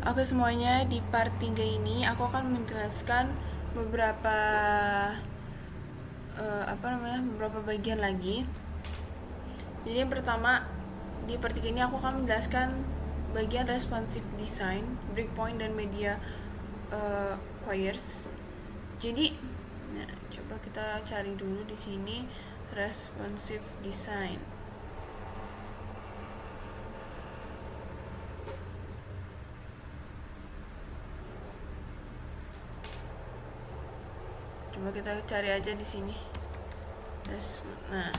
Oke semuanya, di part 3 ini aku akan menjelaskan beberapa beberapa bagian lagi. Jadi yang pertama, di part 3 ini aku akan menjelaskan bagian responsive design, breakpoint dan media queries. Jadi, nah, coba kita cari dulu di sini responsive design. Coba kita cari aja di sini. Nah,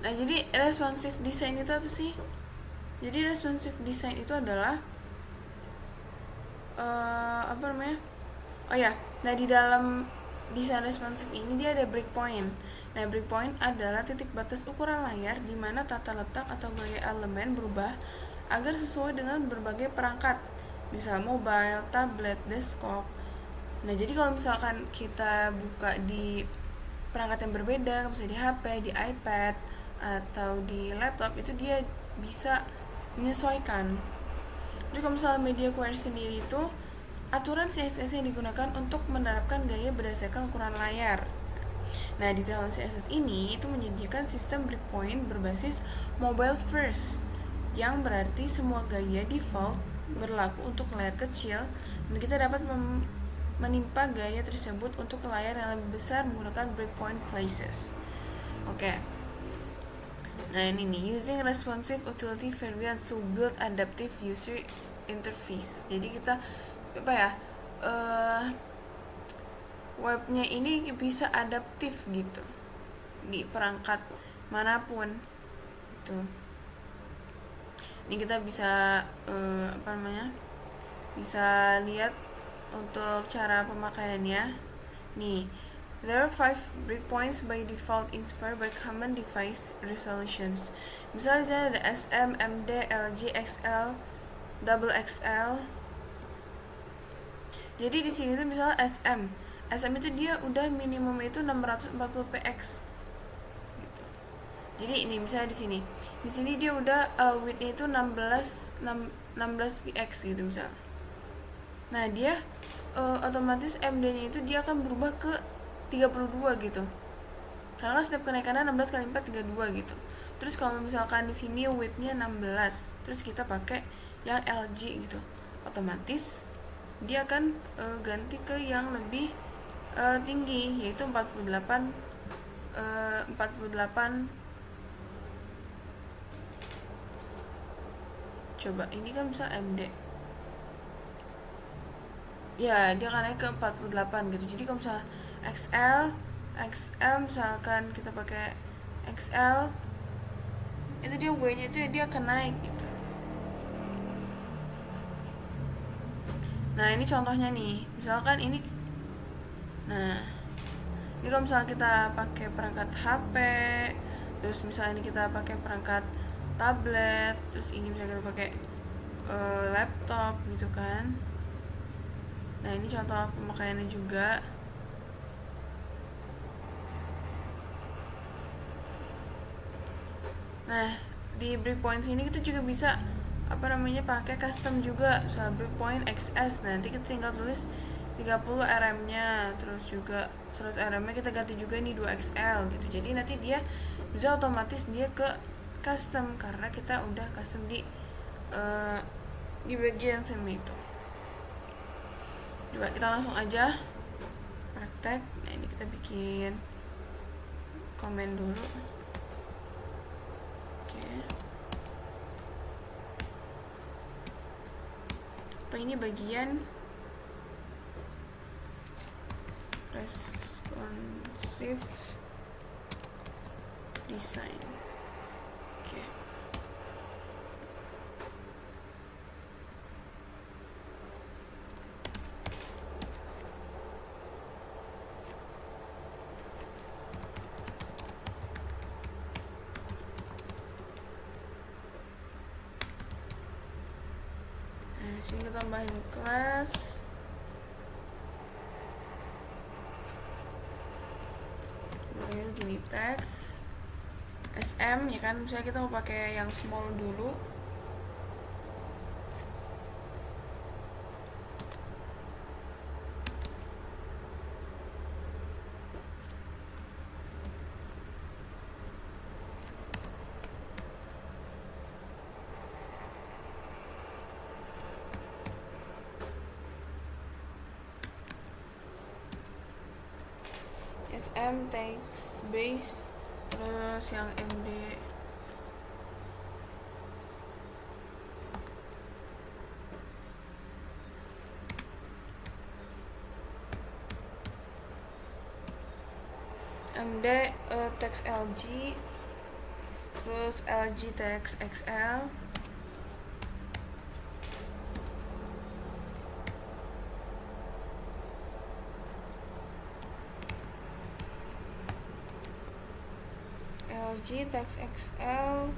jadi responsive design itu apa sih? Jadi responsive design itu adalah apa namanya? Oh ya, nah di dalam desain responsif ini dia ada breakpoint. Nah, breakpoint adalah titik batas ukuran layar di mana tata letak atau gaya elemen berubah agar sesuai dengan berbagai perangkat, misal mobile, tablet, desktop. Nah, jadi kalau misalkan kita buka di perangkat yang berbeda, misalnya di HP, di iPad, atau di laptop, itu dia bisa menyesuaikan. Jadi kalau misalnya media query sendiri itu aturan CSS yang digunakan untuk menerapkan gaya berdasarkan ukuran layar. Nah, di dalam CSS ini itu menyediakan sistem breakpoint berbasis mobile first, yang berarti semua gaya default berlaku untuk layar kecil dan kita dapat menimpa gaya tersebut untuk layar yang lebih besar menggunakan breakpoint classes. Oke. Nah, ini nih, using responsive utility variants to build adaptive user interfaces. Jadi kita apa ya? Webnya ini bisa adaptif gitu di perangkat manapun gitu. Ini kita bisa bisa lihat untuk cara pemakaiannya. Nih, there are 5 breakpoints by default inspired by common device resolutions. Misalnya ada SM, MD, LG, XL, double XL. Jadi di sini tuh misalnya SM. SM itu dia udah minimum itu 640 px. Gitu. Jadi ini misalnya di sini. Di sini dia udah width-nya itu 16 px gitu misalnya. Nah, dia otomatis MD-nya itu dia akan berubah ke 32 gitu. Karena kan setiap kenaikannya 16 kali 4 32 gitu. Terus kalau misalkan di sini width-nya 16, terus kita pakai yang LG gitu. Otomatis dia akan ganti ke yang lebih tinggi, yaitu 48 coba ini kan bisa MD ya, dia akan naik ke 48 gitu. Jadi kalau misalnya XL misalkan kita pakai XL, itu dia W-nya itu dia akan naik gitu. Nah, ini contohnya nih, misalkan ini, nah ini kalau misalnya kita pakai perangkat HP, terus misalnya ini kita pakai perangkat tablet, terus ini misalnya kita pakai laptop gitu kan. Nah, ini contoh pemakaiannya juga. Nah, di breakpoint ini kita juga bisa pakai custom juga, misalnya breakpoint XS. Nanti kita tinggal tulis 30 RM-nya, terus juga slot RM-nya kita ganti juga nih 2XL gitu. Jadi nanti dia bisa otomatis dia ke custom karena kita udah custom di bagian sama itu. Coba kita langsung aja praktek. Nah, ini kita bikin komen dulu. Apa ini bagian responsive design. Oke. Sini kita tambahin kelas. Kemudian gini teks SM ya kan, misalnya kita mau pakai yang small dulu. XM text base, terus yang MD text LG, terus LG text XL, LG text XL,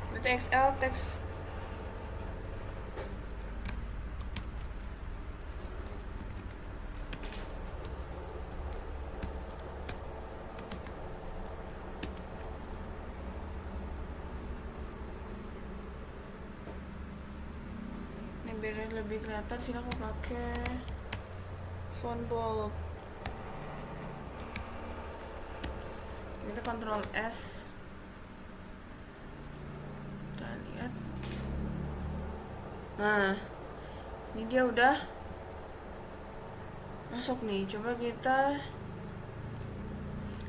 berarti XL text biar lebih kelihatan sih aku pakai font bold. Kita Ctrl S, kita lihat. Nah, ini dia udah masuk nih. Coba kita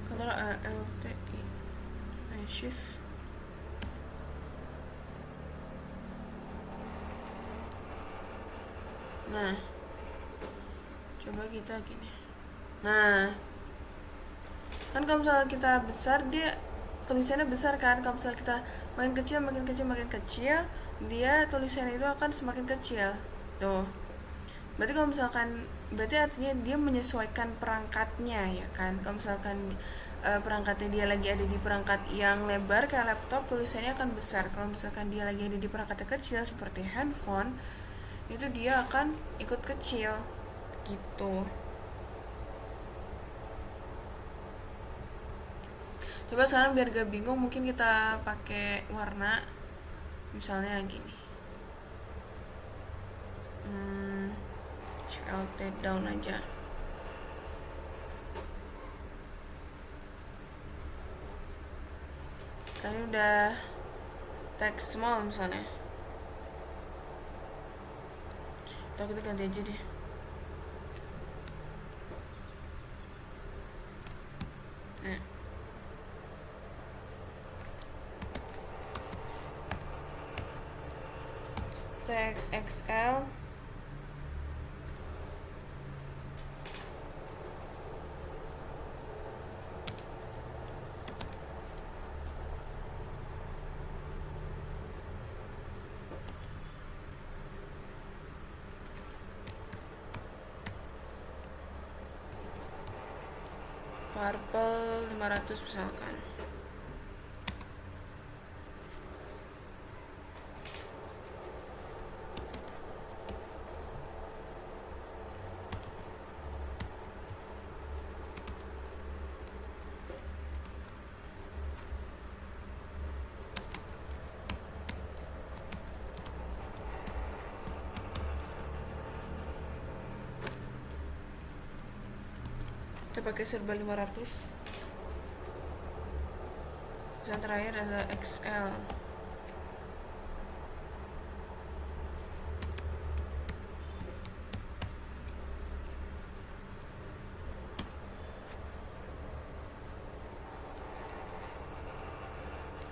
Ctrl Alt I Shift. Nah, coba kita gini. Nah, kan kalau misalnya kita besar, dia tulisannya besar kan. Kalau misalnya kita makin kecil, dia tulisannya itu akan semakin kecil. Tuh. Berarti kalau misalkan, berarti artinya dia menyesuaikan perangkatnya ya kan. Kalau misalkan perangkatnya dia lagi ada di perangkat yang lebar kayak laptop, tulisannya akan besar. Kalau misalkan dia lagi ada di perangkat yang kecil seperti handphone, itu dia akan ikut kecil gitu. Coba sekarang biar gak bingung, mungkin kita pakai warna, misalnya gini. Alt down aja. Tadi udah teks small misalnya. Atau kita ganti aja deh. Nah. Teks XL. Purple 500 misalkan. Kita pakai serba 500. Yang terakhir adalah XL.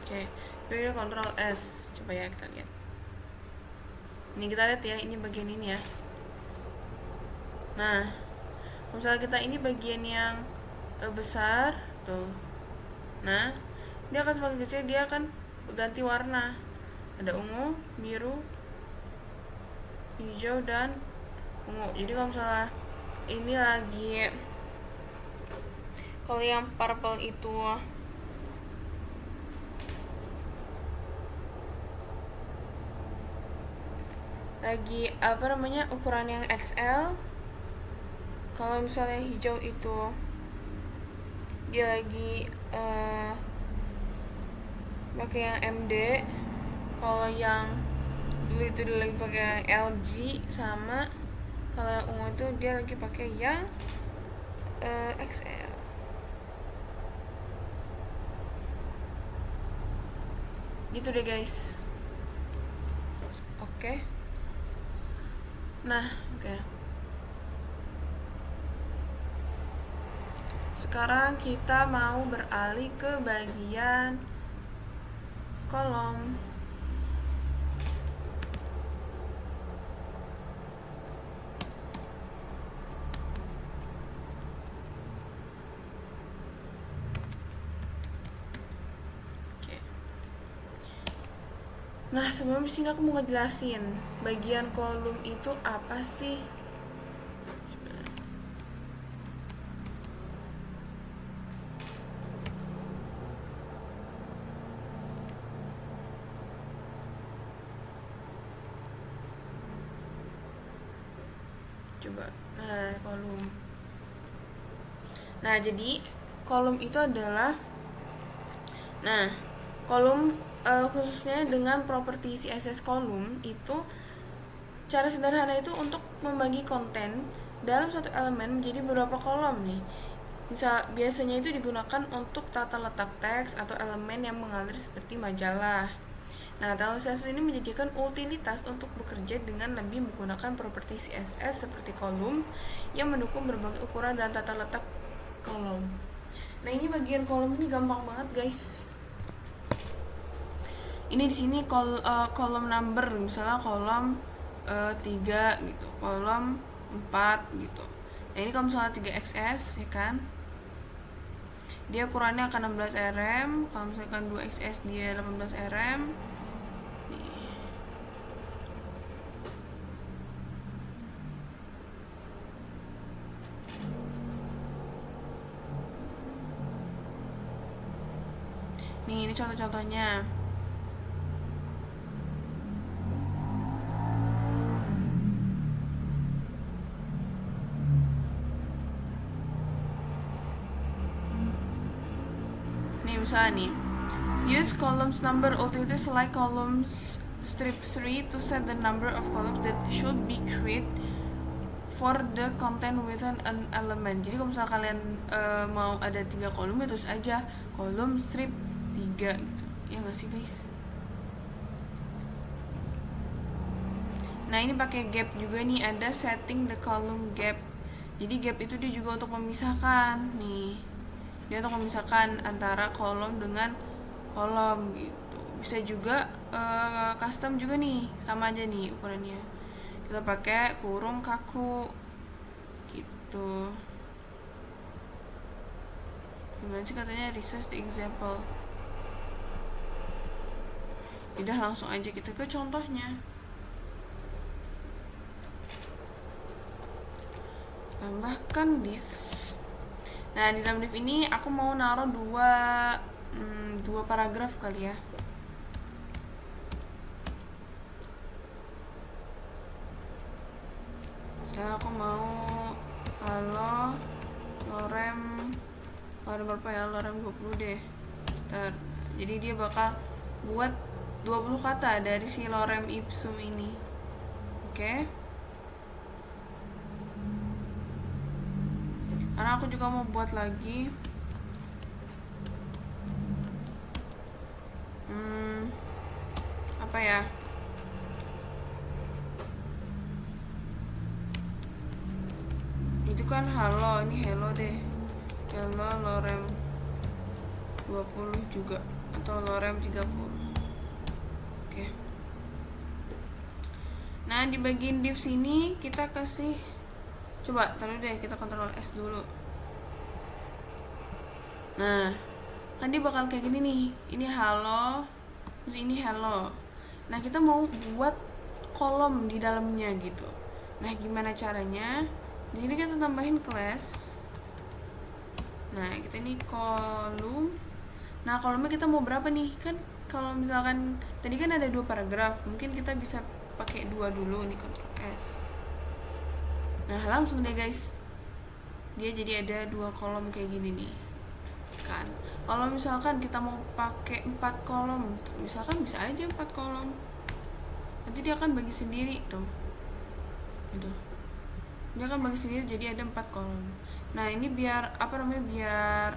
Oke, pilih Ctrl S. Coba ya kita lihat. Ini kita lihat ya, ini bagian ini ya. Nah, misalnya kita ini bagian yang besar tuh. Nah, dia akan semakin kecil, dia akan ganti warna. Ada ungu, biru, hijau, dan ungu. Jadi kalau misalnya ini lagi, kalau yang purple itu lagi ukuran yang XL. Kalau misalnya hijau itu dia lagi pakai yang MD. Kalau yang blue itu dia lagi pakai LG, sama kalau yang ungu itu dia lagi pakai yang XL. Gitu deh guys. Oke. Nah, Oke. Sekarang kita mau beralih ke bagian kolom. Nah, sebelum sini aku mau ngejelasin bagian kolom itu apa sih. Coba, nah kolom. Nah, jadi kolom itu adalah, nah kolom khususnya dengan properti CSS kolom itu cara sederhana itu untuk membagi konten dalam satu elemen menjadi beberapa kolom nih. Biasanya itu digunakan untuk tata letak teks atau elemen yang mengalir seperti majalah. Nah, CSS ini menjadikan utilitas untuk bekerja dengan lebih menggunakan properti CSS seperti kolom yang mendukung berbagai ukuran dan tata letak kolom. Nah, ini bagian kolom ini gampang banget, guys. Ini di sini kolom number, misalnya kolom 3 gitu, kolom 4 gitu. Nah, ini kalau misalnya 3XS ya kan, dia ukurannya akan 16 rm. Kalau misalkan 2XS dia 18 rm. Nih, ini contoh-contohnya. Nih, misalnya nih, use columns number utility select columns strip 3 to set the number of columns that should be created for the content within an element. Jadi kalau misalnya kalian mau ada 3 kolom, ya terus aja kolom strip 3 gitu. Ya nggak sih, guys? Nah, ini pakai gap juga nih, ada setting the column gap. Jadi gap itu dia juga untuk memisahkan nih. Dia untuk memisahkan antara kolom dengan kolom gitu. Bisa juga custom juga nih, sama aja nih ukurannya. Kita pakai kurung kaku gitu. Gimana sih katanya, resize the example. Udah, langsung aja kita ke contohnya. Tambahkan div. Nah, di dalam div ini aku mau naruh dua paragraf kali ya. Misalnya aku mau halo lorem berapa ya, lorem 20 deh. Jadi dia bakal buat 20 kata dari si lorem ipsum ini. Oke. Karena aku juga mau buat lagi apa ya, itu kan halo, ini hello deh, hello lorem 20 juga, atau lorem 30. Oke. Nah, di bagian div sini kita kasih, coba taruh deh, kita Ctrl S dulu. Nah, kan dia bakal kayak gini nih, ini halo, terus ini hello. Nah, kita mau buat kolom di dalamnya gitu. Nah, gimana caranya? Di sini kita tambahin class. Nah, kita ini kolom. Nah, kolomnya kita mau berapa nih? Kan kalau misalkan tadi kan ada 2 paragraf, mungkin kita bisa pakai 2 dulu, nih Ctrl S. Nah, langsung deh guys, dia jadi ada 2 kolom kayak gini nih kan. Kalau misalkan kita mau pakai 4 kolom, misalkan bisa aja 4 kolom, nanti dia akan bagi sendiri tuh, gitu. Dia akan bagi sendiri jadi ada 4 kolom. Nah, ini biar biar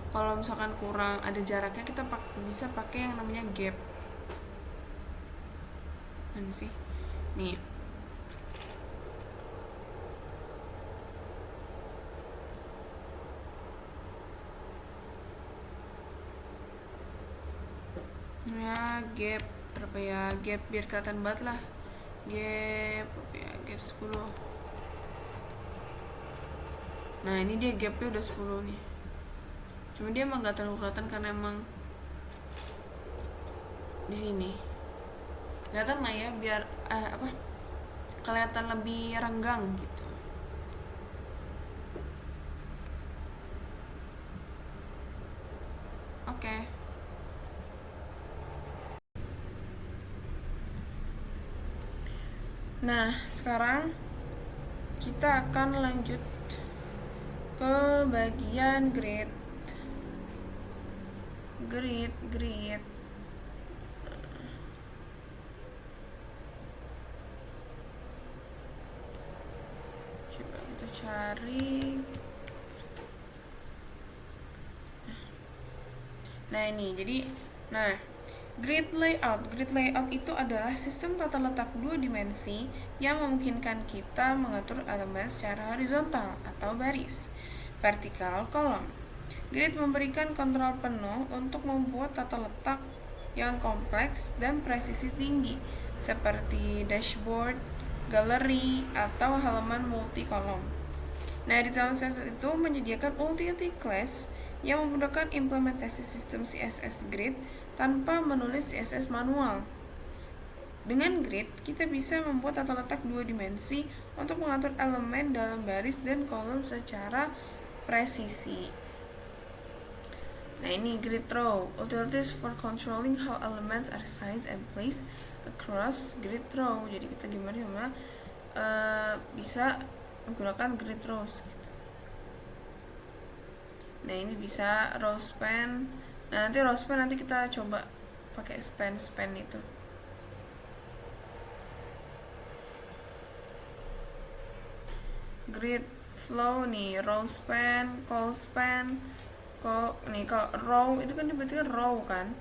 kalau misalkan kurang ada jaraknya, kita bisa pakai yang namanya gap. Mana sih? Nih. ya gap berapa ya, gap biar kelihatan banget lah, gap berapa ya, gap 10. Nah ini dia gapnya udah 10 nih, cuma dia emang gak terlalu kelihatan karena emang di sini kelihatan lah ya, biar kelihatan lebih renggang gitu. Oke. Nah, sekarang kita akan lanjut ke bagian grid. Grid. Coba kita cari. Nah, ini jadi grid layout itu adalah sistem tata letak dua dimensi yang memungkinkan kita mengatur elemen secara horizontal atau baris, vertikal, kolom. Grid memberikan kontrol penuh untuk membuat tata letak yang kompleks dan presisi tinggi, seperti dashboard, galeri, atau halaman multi kolom. Nah, di tahun CSS itu menyediakan utility class yang memudahkan implementasi sistem CSS grid tanpa menulis CSS manual. Dengan grid, kita bisa membuat tata letak dua dimensi untuk mengatur elemen dalam baris dan kolom secara presisi. Nah, ini grid row, utilities for controlling how elements are sized and placed across grid row. Jadi kita gimana bisa menggunakan grid rows gitu. Nah, ini bisa row span. Nah, nanti row span nanti kita coba pakai span itu. Grid flow nih, row span, call span. Kalau row itu kan diberarti row kan.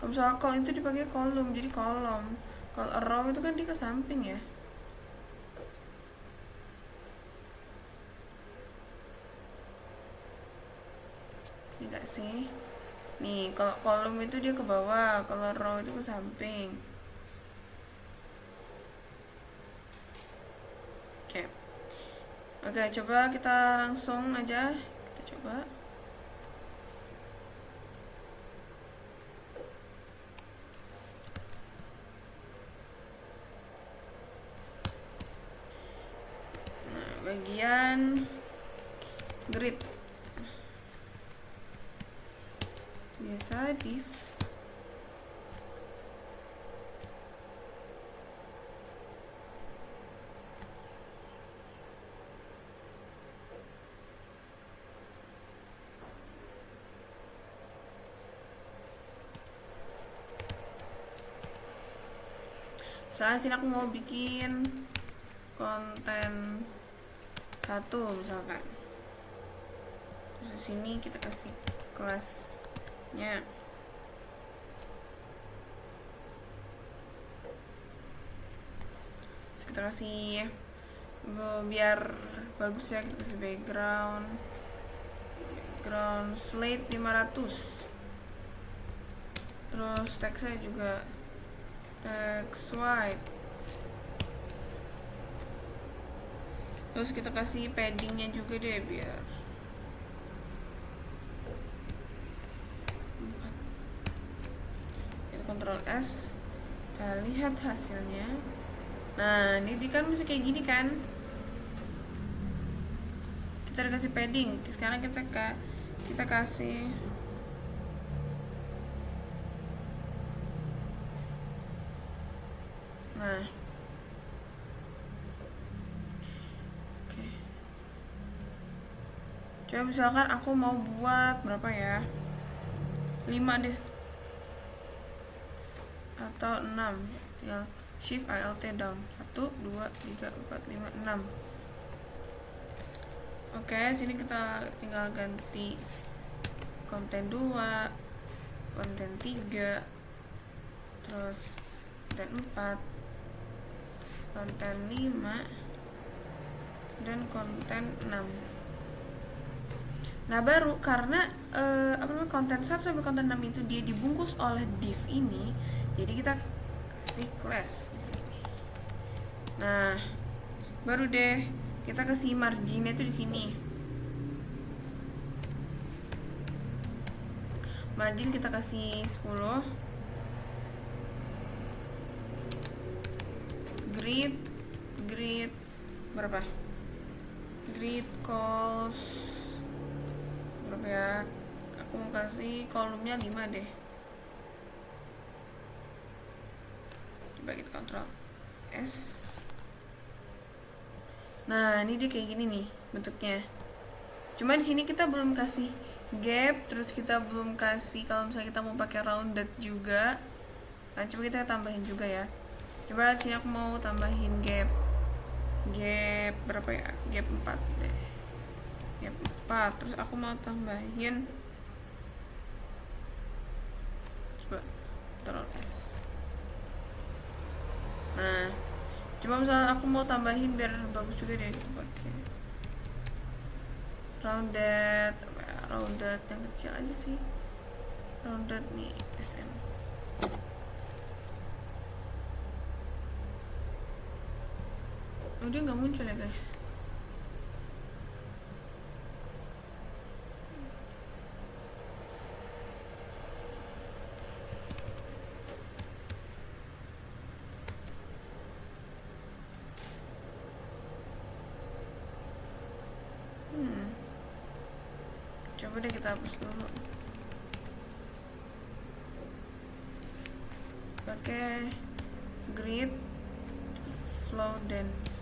Kalau misalnya call itu dipakai kolom, jadi kolom. Kalau row itu kan dia ke samping ya. Tidak sih. Nih, kalau kolom itu dia ke bawah, kalau row itu ke samping. Oke, coba kita langsung aja kita coba. Nah, bagian grid biasa div. Misalnya sini aku mau bikin konten 1 misalkan. Terus di sini kita kasih kelasnya. Terus kita kasih biar bagus ya, kita kasih background slate 500. Terus teksnya juga text white. Terus kita kasih paddingnya juga deh biar kita Ctrl S, kita lihat hasilnya. Nah, ini kan bisa kayak gini kan. Kita kasih padding. Sekarang kita kasih oke. Coba misalkan aku mau buat berapa ya, 5 deh atau 6, tinggal shift alt down, 1, 2, 3, 4, 5, 6. Oke, sini kita tinggal ganti konten 2, konten 3, terus konten 4, konten 5, dan konten 6. Nah, baru karena konten 1 sampai konten 6 itu dia dibungkus oleh div ini, jadi kita kasih class di sini. Nah, baru deh kita kasih marginnya itu di sini. Margin kita kasih 10. Grid berapa? Grid calls berapa ya? Aku mau kasih kolomnya 5 deh. Coba kita kontrol S. Nah, ini dia kayak gini nih bentuknya. Cuma di sini kita belum kasih gap, terus kita belum kasih kalau misalnya kita mau pakai rounded juga. Nah, coba kita tambahin juga ya. Coba sini aku mau tambahin gap berapa ya? Gap 4 deh. Gap 4. Terus aku mau tambahin, coba Ctrl S. Nah, coba misalnya aku mau tambahin biar bagus juga deh, gitu pakai rounded yang kecil aja sih. Rounded nih SM. Dia nggak muncul ya guys. Coba deh kita hapus dulu. Pakai grid flow dance.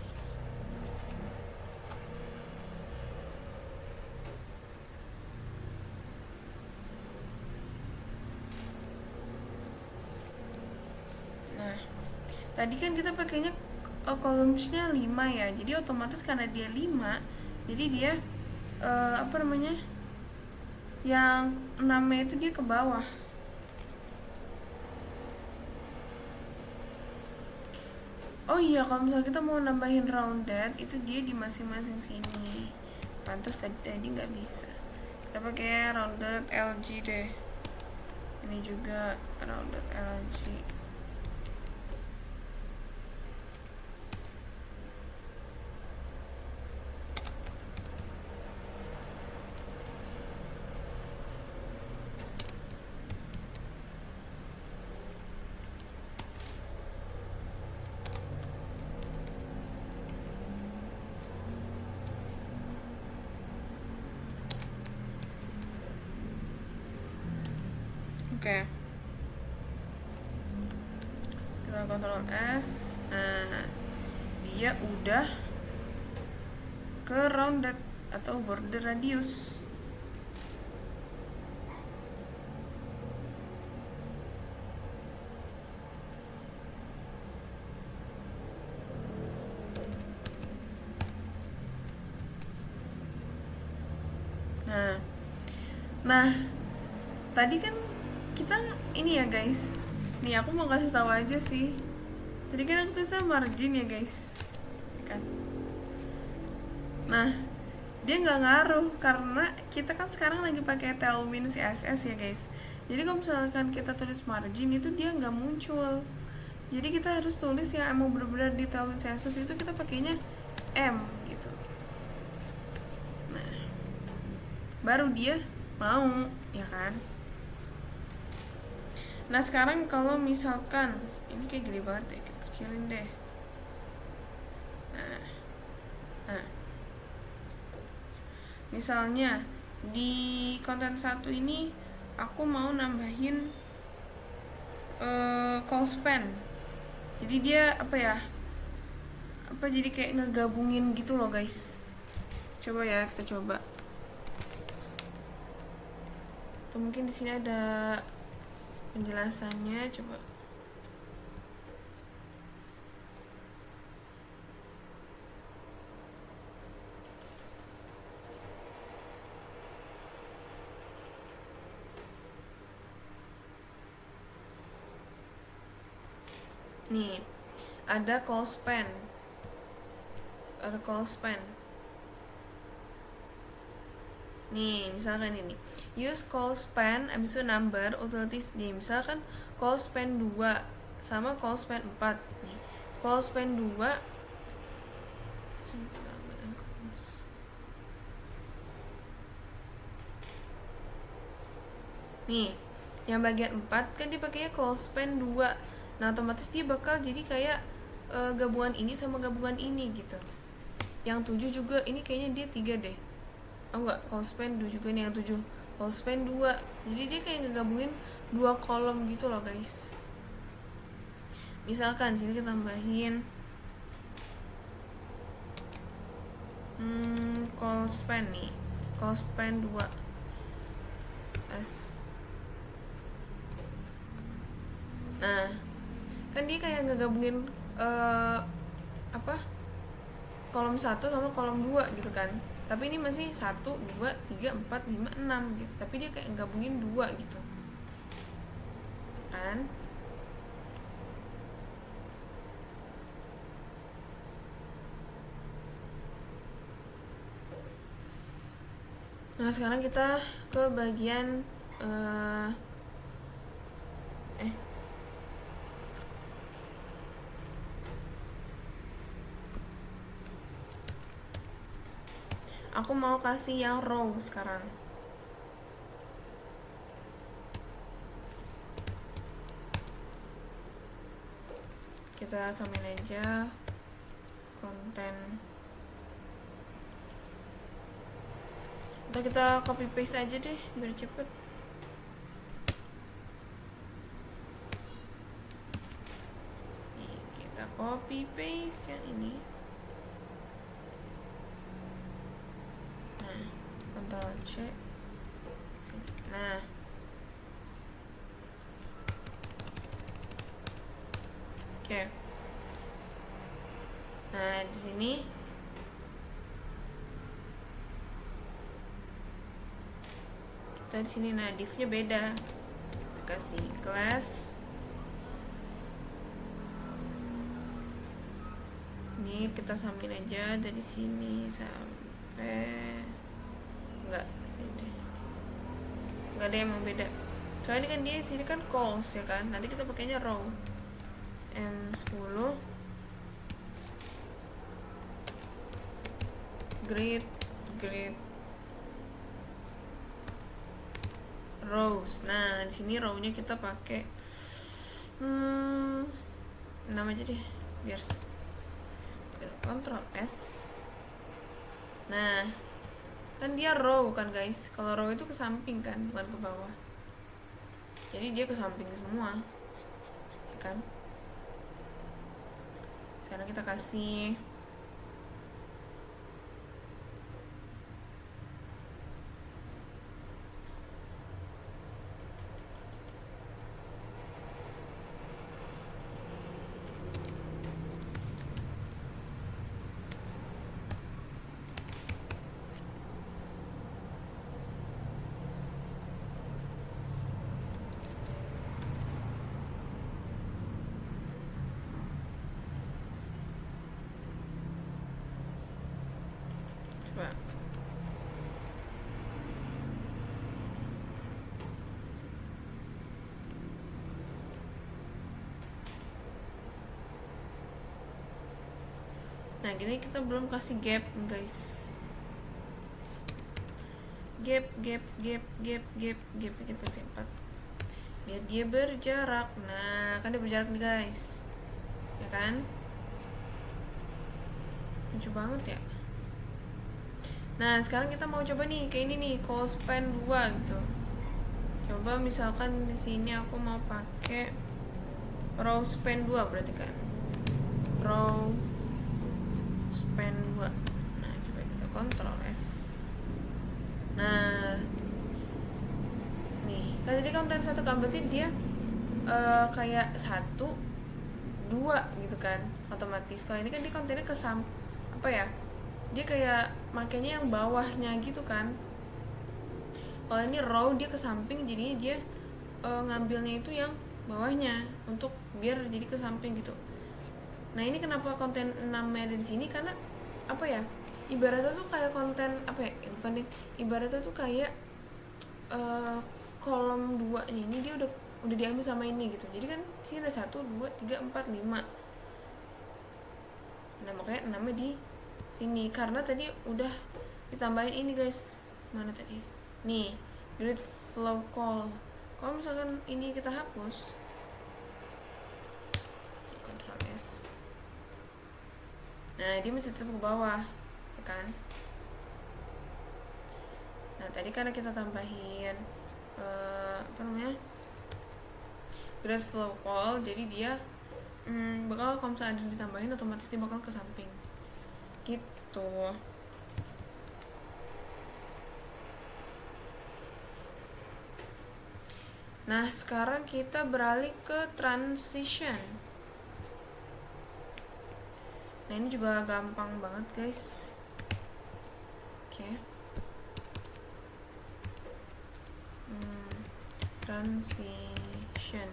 Nah, tadi kan kita pakainya columns-nya 5 ya. Jadi otomatis karena dia 5, jadi dia yang 6-nya itu dia ke bawah. Oh iya, kalau misalnya kita mau nambahin rounded, itu dia di masing-masing sini. Pantas tadi nggak bisa. Kita pakai rounded LG deh. Ini juga rounded LG. Oke. Kita Ctrl S. Nah, dia udah ke rounded atau border radius. Nah, tadi kan kita ini ya guys. Nih aku mau kasih tahu aja sih. Tadi kan aku tulisnya margin ya guys, kan? Nah, dia nggak ngaruh karena kita kan sekarang lagi pakai Tailwind CSS ya guys. Jadi kalau misalkan kita tulis margin itu dia nggak muncul. Jadi kita harus tulis yang emang benar-benar di Tailwind CSS itu kita pakainya M gitu. Nah, baru dia mau, ya kan? Nah sekarang kalau misalkan ini kayak gede banget ya, kita kecilin deh. Nah, misalnya di konten 1 ini aku mau nambahin call span. Jadi dia jadi kayak ngegabungin gitu loh guys. Coba ya, kita coba. Atau mungkin di sini ada penjelasannya, coba. Nih, ada call span. Nih, misalkan ini. Use call span abis itu number utilities nih. Misalkan call span 2 sama call span 4 nih. Call span 2 nih, yang bagian 4 kan dipakainya call span 2. Nah, otomatis dia bakal jadi kayak gabungan ini sama gabungan ini gitu. Yang 7 juga ini kayaknya dia 3 deh. Oh enggak, call span 2 juga nih yang 7. Call span 2. Jadi dia kayak ngegabungin 2 kolom gitu loh, guys. Misalkan sini kita tambahin call span nih. Call span 2 S. Nah, kan dia kayak ngegabungin apa? Kolom 1 sama kolom 2 gitu kan. Tapi ini masih 1, 2, 3, 4, 5, 6 gitu. Tapi dia kayak gabungin 2 gitu. Kan? Nah, sekarang kita ke bagian aku mau kasih yang row sekarang. Kita samain aja konten. Atau kita copy paste aja deh biar cepet. Nih, kita copy paste yang ini. Nah, Ctrl C. Nah, oke. Nah, di sini kita di sini nah div-nya beda. Kita kasih class. Ini kita samain aja dari sini sampai enggak sini deh. Enggak ada yang mau beda. Soalnya ini kan dia di sini kan calls ya kan. Nanti kita pakainya row. M10 grid rows. Nah, di sini row-nya kita pakai 6 aja deh biar Ctrl S. Nah, kan dia row kan guys. Kalau row itu ke samping kan, bukan ke bawah. Jadi dia ke samping semua, ya kan? Sekarang kita kasih coba. Nah, gini kita belum kasih gap, guys. Gap kita kasih 4 biar dia berjarak. Nah, kan dia berjarak nih guys, ya kan? Lucu banget ya. Nah, sekarang kita mau coba nih kayak ini nih, call span 2 gitu. Coba misalkan di sini aku mau pakai row span 2 berarti kan. Row span 2. Nah, coba kita Ctrl S. Nah, nih kan tadi konten 1 kan berarti dia kayak 1 2 gitu kan otomatis. Kalau ini kan dia kontennya apa ya, dia kayak makanya yang bawahnya gitu kan. Kalau ini row dia ke samping, jadinya dia ngambilnya itu yang bawahnya untuk biar jadi ke samping gitu. Nah, ini kenapa konten 6 ada di sini, karena apa ya, ibaratnya tuh kayak konten apa ya, bukan deh, ibaratnya tuh kayak kolom 2 nih, ini dia udah diambil sama ini gitu. Jadi kan sini ada 1, 2, 3, 4, 5. Nah makanya 6 di sini karena tadi udah ditambahin ini guys. Mana tadi? Nih, grid flow call. Kalau misalkan ini kita hapus, Ctrl S. Nah, dia masih tetap ke bawah, ya kan? Nah, tadi karena kita tambahin apa namanya? Grid flow call, jadi dia bakal kalau misalnya ada ditambahin otomatis dia bakal ke samping. Gitu. Nah, sekarang kita beralih ke transition. Nah, ini juga gampang banget, guys. Oke. Transition.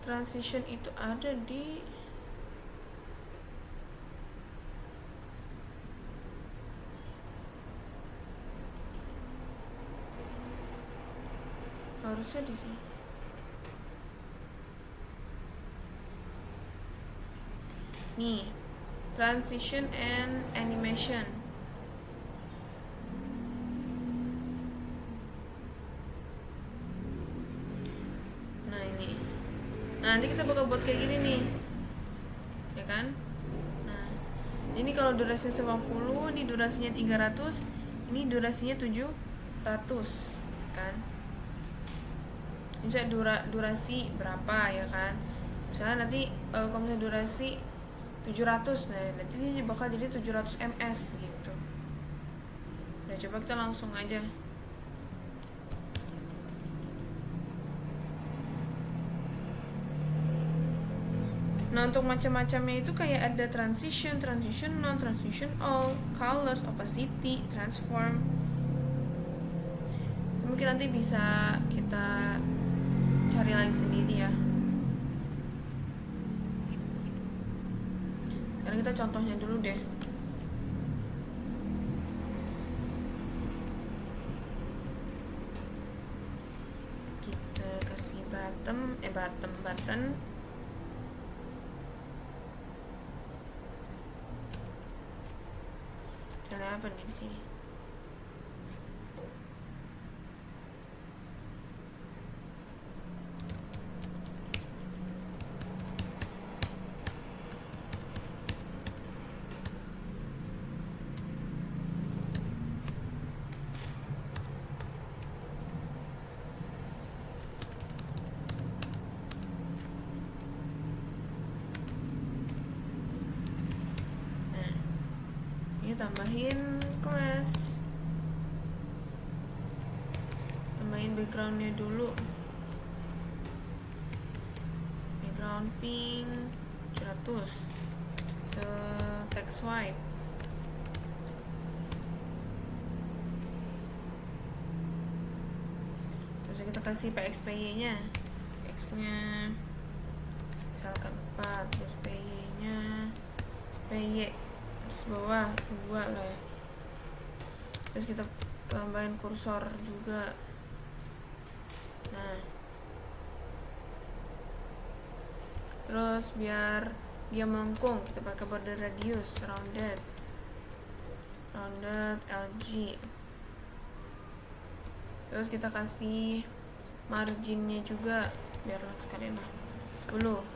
Transition itu ada di harusnya di sini. Nih, transition and animation. Nah, ini. Nah, nanti kita bakal buat kayak gini nih. Ya kan? Nah, ini kalau durasinya 90, ini durasinya 300, ini durasinya 700, kan? Misalnya durasi berapa ya kan? Misalnya nanti kalau misalnya durasi 700, nah nanti ini bakal jadi 700 ms gitu. Nah, coba kita langsung aja. Nah, untuk macam-macamnya itu kayak ada transition, transition non, transition all, colors, opacity, transform. Mungkin nanti bisa kita cari lagi sendiri ya. Sekarang kita contohnya dulu deh. Kita kasih button. Cara apa nih di sini? Tambahin kelas, tambahin backgroundnya dulu, background pink 100, text white. Terus kita kasih PXPY nya, X nya misalkan 4, terus PY nya PY terus bawah 2 lah ya. Terus kita tambahin kursor juga. Nah, terus biar dia melengkung kita pakai border radius rounded LG. Terus kita kasih marginnya juga biar sekalian lah 10.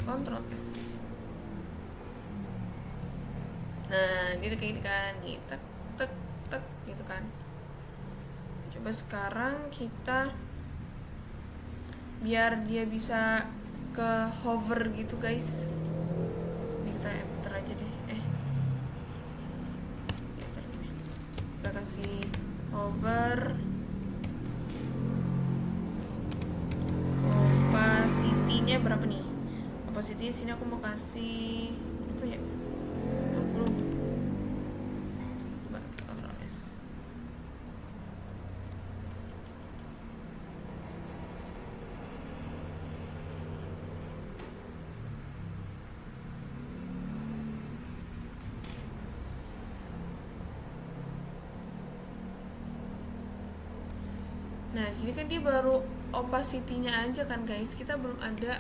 Ctrl S. Nah, dia udah kayak gini kan, nih tek tek tek gitu kan. Coba sekarang kita biar dia bisa ke hover gitu guys. Ini kita enter aja deh. Enter gini. Kita kasih hover. Opacity-nya berapa nih? opacity sini aku mau kasih apa ya, 20. Coba kita Ctrl S. Nah, jadi kan dia baru opacity-nya aja kan guys, kita belum ada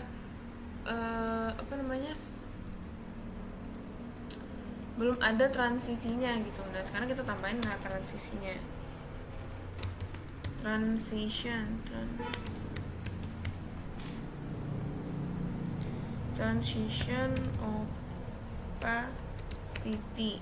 belum ada transisinya gitu. Nah sekarang kita tambahin lah transisinya, transition opacity.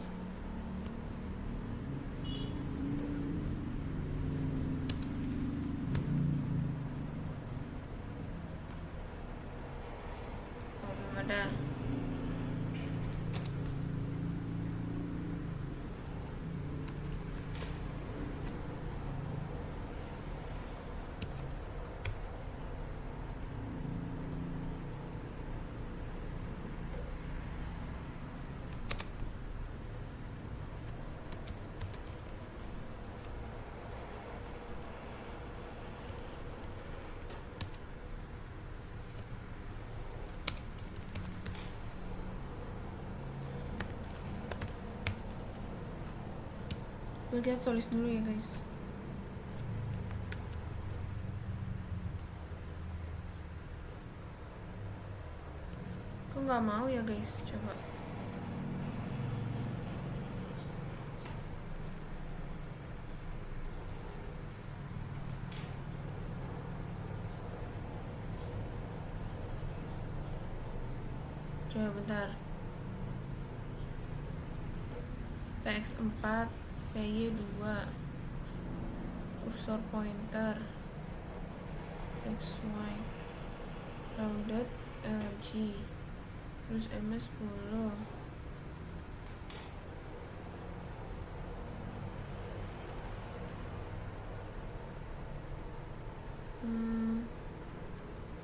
Ada kita tulis dulu ya guys. Kok nggak mau ya guys, coba. Coba bentar. PX4 PY2 kursor pointer XY rounded LG terus MS10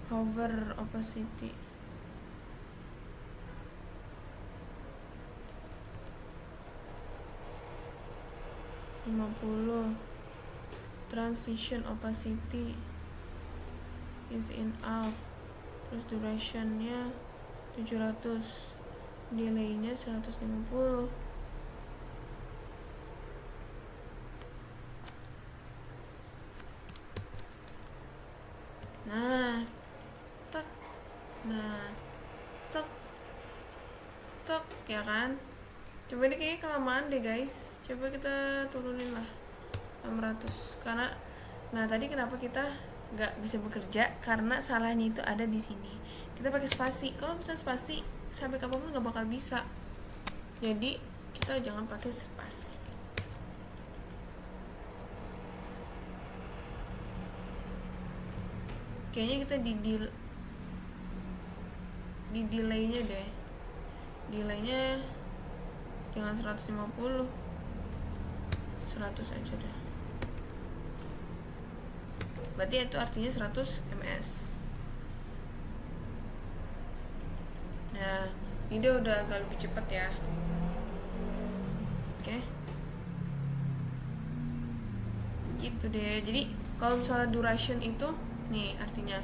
hover opacity transition opacity is in out, terus durationnya 700, delaynya 150. Nah tok ya kan. Coba ini kayaknya kelamaan deh guys, coba kita turunin lah 600 karena tadi kenapa kita nggak bisa bekerja, karena salahnya itu ada di sini, kita pakai spasi. Kalau bisa spasi sampai kapanpun nggak bakal bisa, jadi kita jangan pakai spasi. Kayaknya kita di delaynya deh, delaynya jangan 150, 100 aja deh. Berarti itu artinya 100 ms. Nah ini dia udah agak lebih cepat ya. Oke, gitu deh. Jadi kalau misalnya duration itu nih artinya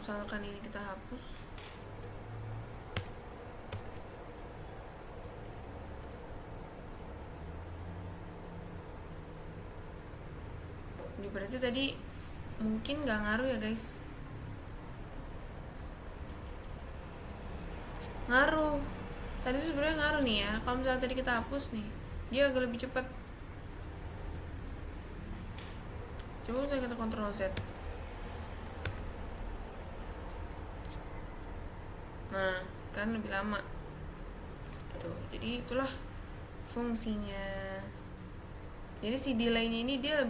misalkan ini kita hapus, ini berarti tadi mungkin nggak ngaruh ya guys. Ngaruh, tadi sebenarnya ngaruh nih ya. Kalau misalnya tadi kita hapus nih, dia agak lebih cepat. Coba kita Ctrl Z. Nah kan lebih lama gitu. Jadi itulah fungsinya. Jadi si delaynya ini dia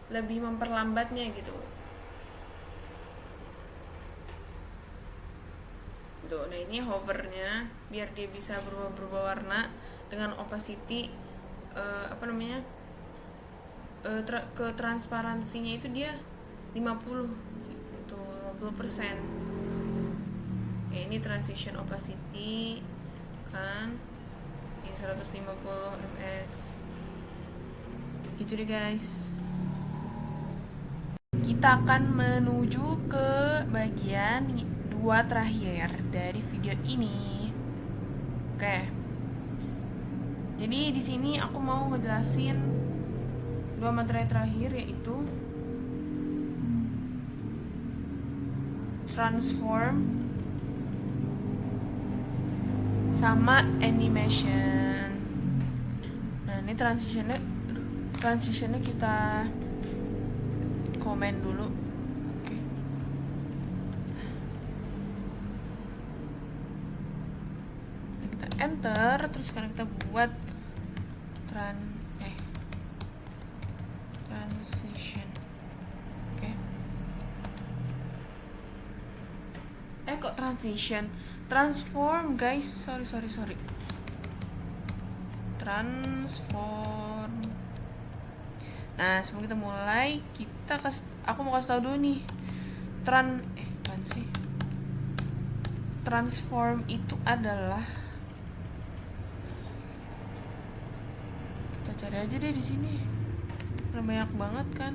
lebih memperlambatnya gitu. Tuh, nah ini hovernya biar dia bisa berubah warna dengan opacity transparansinya itu dia 50 gitu, 50%. Ya ini transition opacity kan, ini 150 ms. Gitu deh guys. Kita akan menuju ke bagian 2 terakhir dari video ini. Oke. Jadi di sini aku mau ngejelasin 2 materi terakhir, yaitu transform sama animation. Nah, ini transitionnya kita komen dulu. Oke. Kita enter, terus sekarang kita buat transition. Oke. Kok transition? Transform guys, sorry. Transform. Nah, sebelum kita mulai, aku mau kasih tahu dulu nih. Transform itu adalah, kita cari aja deh di sini. Banyak banget kan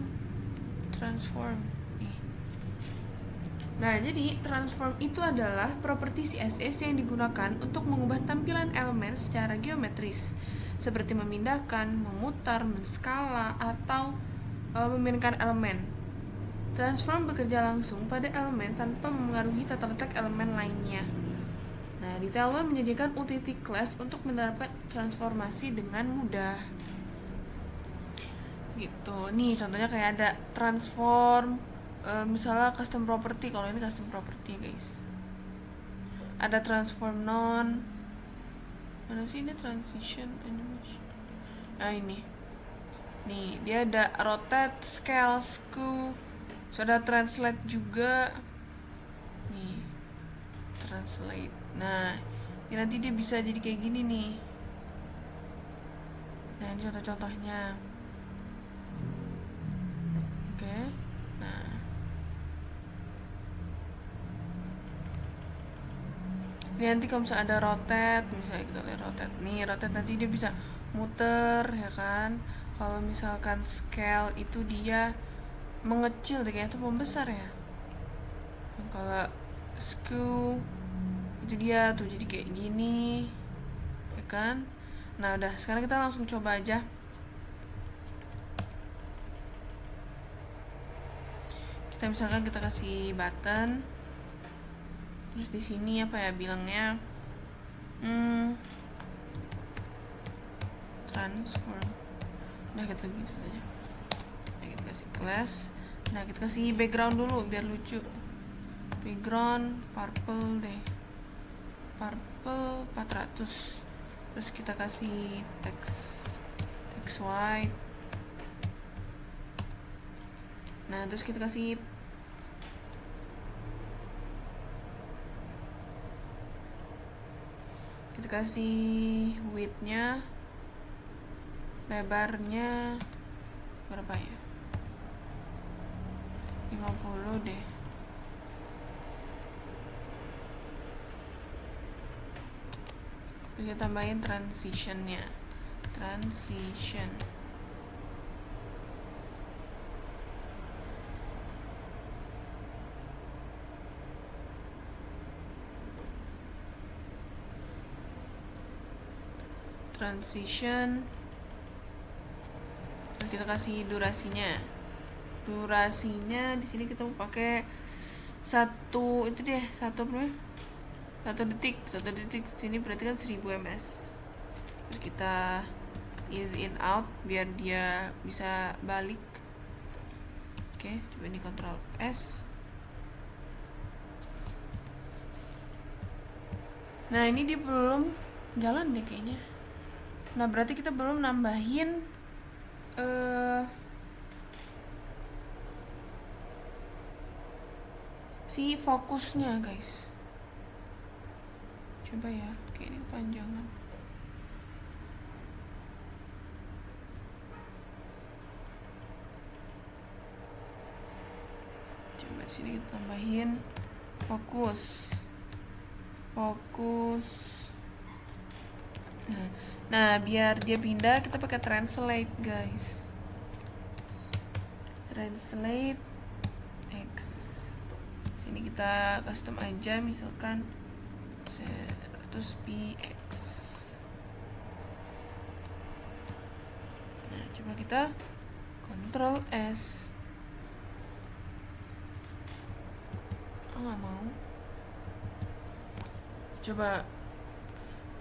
transform. Nah, jadi transform itu adalah properti CSS yang digunakan untuk mengubah tampilan elemen secara geometris, seperti memindahkan, memutar, menskala, atau memindahkan elemen. Transform bekerja langsung pada elemen tanpa memengaruhi tata letak elemen lainnya. Nah, di Tailwind menyediakan utility class untuk menerapkan transformasi dengan mudah. Gitu. Nih, contohnya kayak ada transform, misalnya custom property. Kalau ini custom property guys. Ada transform non. Mana sih ini transition animation? Nah ini. Nih, dia ada rotate, scale, skew. Ada translate juga. Nih, translate. Nah, ini nanti dia bisa jadi kayak gini nih. Nah, ini contoh-contohnya. Oke. Nah, ini nanti kalau misalnya ada rotate, misalnya kita lihat rotate. Nih, rotate nanti dia bisa muter, ya kan. Kalau misalkan scale itu dia mengecil, kayaknya itu membesar ya. Kalau skew itu dia tuh jadi kayak gini, ya kan. Nah, udah, sekarang kita langsung coba aja. Kita misalkan kita kasih button, terus di sini apa ya bilangnya, transform. Udah gitu saja. Nah, kita kasih class. Nah, kita kasih background dulu biar lucu. Background purple deh, purple 400. Terus kita kasih text white. Nah, terus kita kasih width-nya, lebarnya berapa ya, 50 deh. Kita tambahin transition. Terus kita kasih durasinya di sini kita mau pakai 1 detik. Sini berarti kan 1000 ms. Terus kita ease in out biar dia bisa balik. Oke, coba ini Ctrl S. Nah, ini dia belum jalan deh kayaknya. Nah, berarti kita belum nambahin si fokusnya guys. Coba ya, kayak ini kepanjangan. Coba di sini kita tambahin fokus. Nah, biar dia pindah kita pakai translate, guys. Translate X. Sini kita custom aja, misalkan 100px. Nah, coba kita Ctrl S. Nggak mau. Coba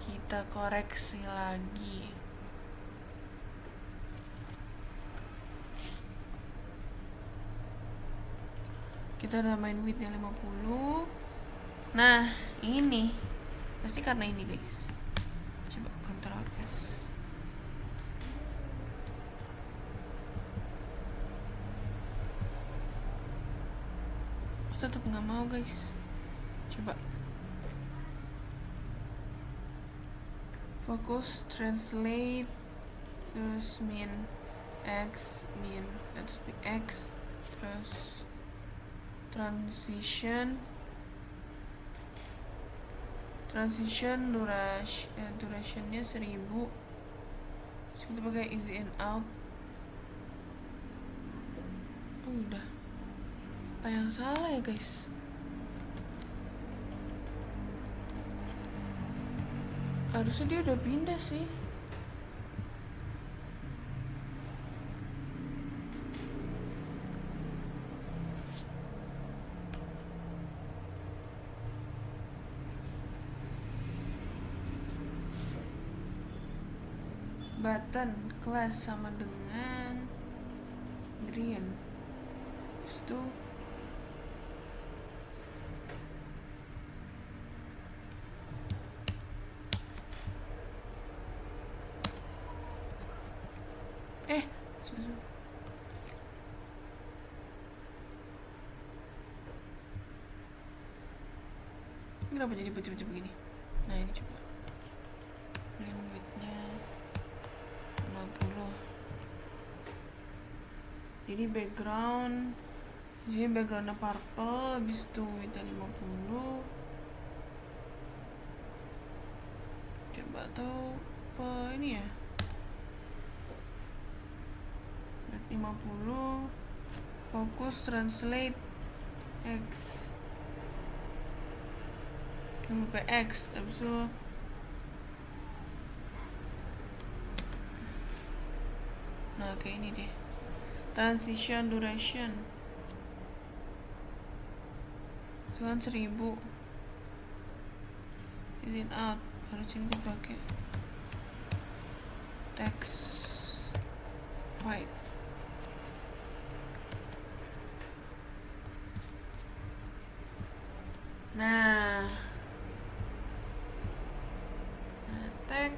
kita koreksi lagi. Kita udah main widthnya 50. Nah, ini pasti karena ini, guys. Coba Ctrl S. Tetap nggak mau, guys. Coba fokus, translate, terus min x, terus transition durationnya 1000. Terus kita pakai easy in out. Udah. Apa yang salah ya, guys? Harusnya dia udah pindah sih. Button class sama dengan green. Terus itu kenapa jadi putih-putih begini? Nah, ini coba width-nya 50. Jadi backgroundnya purple, habis itu width-nya 50. Coba tuh apa ini ya? 50. Fokus, translate X. X, habis itu nah kayak ini deh, transition duration itu kan 1000. Izin out, harus ini pakai text white. Nah, tag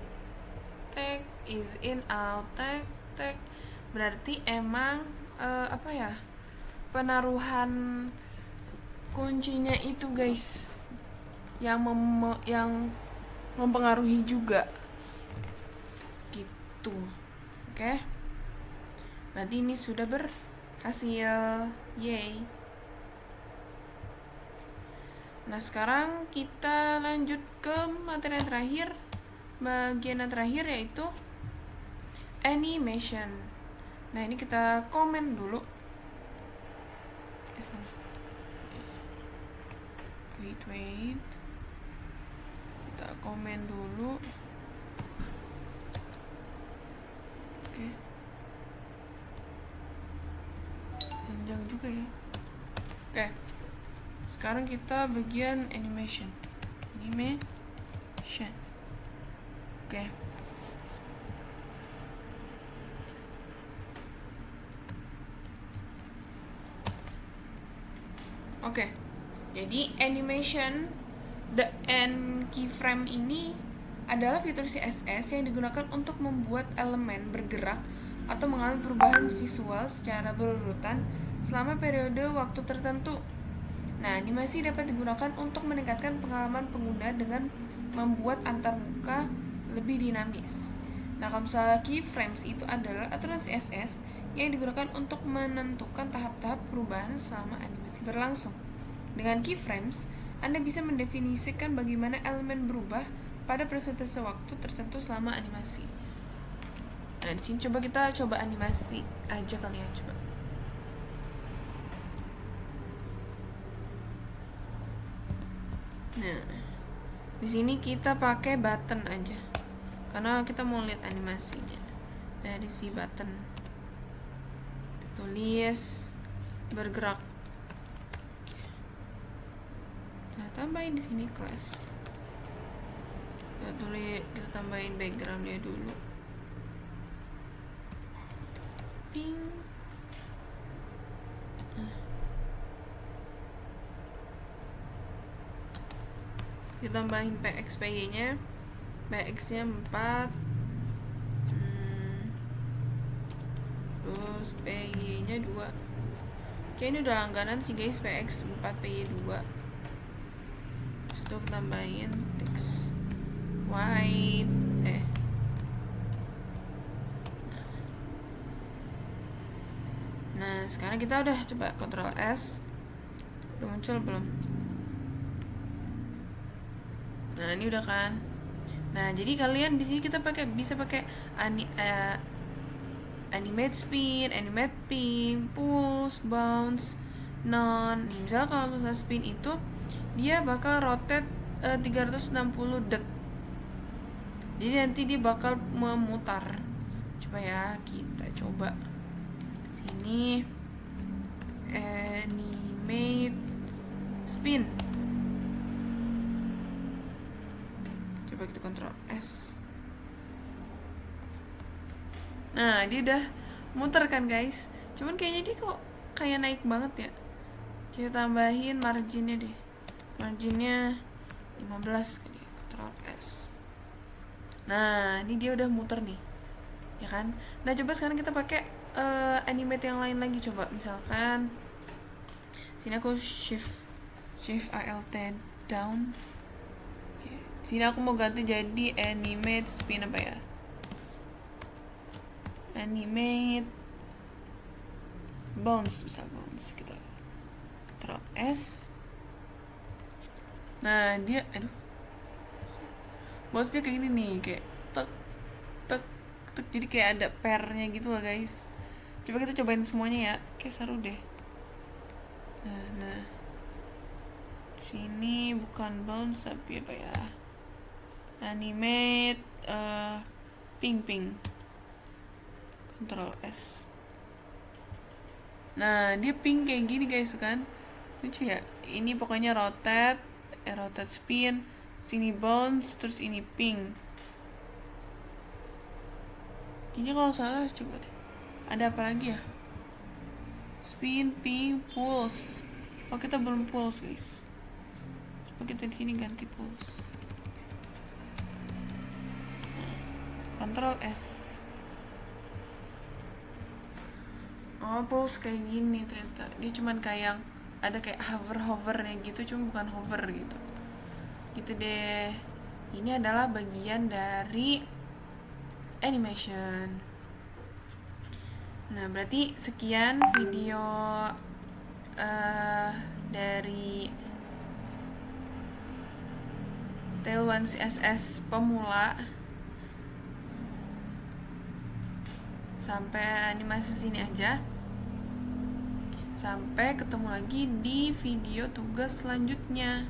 is in out, tag berarti emang apa ya, penaruhan kuncinya itu, guys, yang mempengaruhi juga gitu. Oke. Berarti ini sudah berhasil. Yay. Nah, sekarang kita lanjut ke materi yang terakhir. Bagian yang terakhir yaitu animation. Nah, ini kita komen dulu. Wait. Kita komen dulu. Oke. Panjang juga ya. Oke. Sekarang kita bagian animation. Oke. Oke. Jadi animation the end keyframe ini adalah fitur CSS yang digunakan untuk membuat elemen bergerak atau mengalami perubahan visual secara berurutan selama periode waktu tertentu. Nah, animasi dapat digunakan untuk meningkatkan pengalaman pengguna dengan membuat antar muka lebih dinamis. Nah, kalau misalnya keyframes itu adalah aturan CSS yang digunakan untuk menentukan tahap-tahap perubahan selama animasi berlangsung. Dengan keyframes, Anda bisa mendefinisikan bagaimana elemen berubah pada persentase waktu tertentu selama animasi. Nah, di sini kita coba animasi aja kali ya, coba. Nah, di sini kita pakai button aja, karena kita mau lihat animasinya dari si button. Tulis bergerak. Nah, tambahin di sini class. Kita tambahin backgroundnya dulu. Ping. Kita tambahin PX-PY nya. PX nya 4. Terus PY nya 2. Oke, ini udah langganan sih guys, PX 4 PY 2. Terus itu kita tambahin text white. Nah, sekarang kita udah coba Ctrl S. Udah muncul belum? Nah, ini udah kan. Nah, jadi kalian di sini kita bisa pakai animate spin, animate ping, pulse, bounce, none. Nih, misalnya kalau misalnya spin itu dia bakal rotate 360 deg. Jadi nanti dia bakal memutar. Coba ya, kita coba. Sini animate spin. Coba kita Ctrl S. Nah, dia udah muter kan guys. Cuman kayaknya dia kok kayak naik banget ya. Kita tambahin marginnya deh. Marginnya 15 kali. Ctrl S. Nah, ini dia udah muter nih, ya kan? Nah, coba sekarang kita pakai animate yang lain lagi. Coba misalkan sini aku shift alt down. Oke. Sini aku mau ganti jadi animate spin apa ya? Animate bounce, bisa bounce. Kita Ctrl S. Nah, dia bounce-nya kayak gini nih, kayak tek tek tek, jadi kayak ada pairnya gitu lah guys. Coba kita cobain semuanya ya, kayak seru deh. Nah sini bukan bounce tapi apa ya, animate ping. Ctrl S. Nah, dia ping kayak gini guys kan, lucu ya. Ini pokoknya rotate spin, sini bounce, terus ini ping. Ini kalau salah coba deh, ada apa lagi ya? Spin, ping, pulse. Oh, kita belum pulse guys. Coba kita di sini ganti pulse. Ctrl S. Oh, pulse kayak gini ternyata. Dia cuman kayak ada kayak hovernya gitu, cuma bukan hover gitu. Gitu deh. Ini adalah bagian dari animation. Nah, berarti sekian video dari Tailwind CSS pemula. Sampai animasi sini aja. Sampai ketemu lagi di video tugas selanjutnya.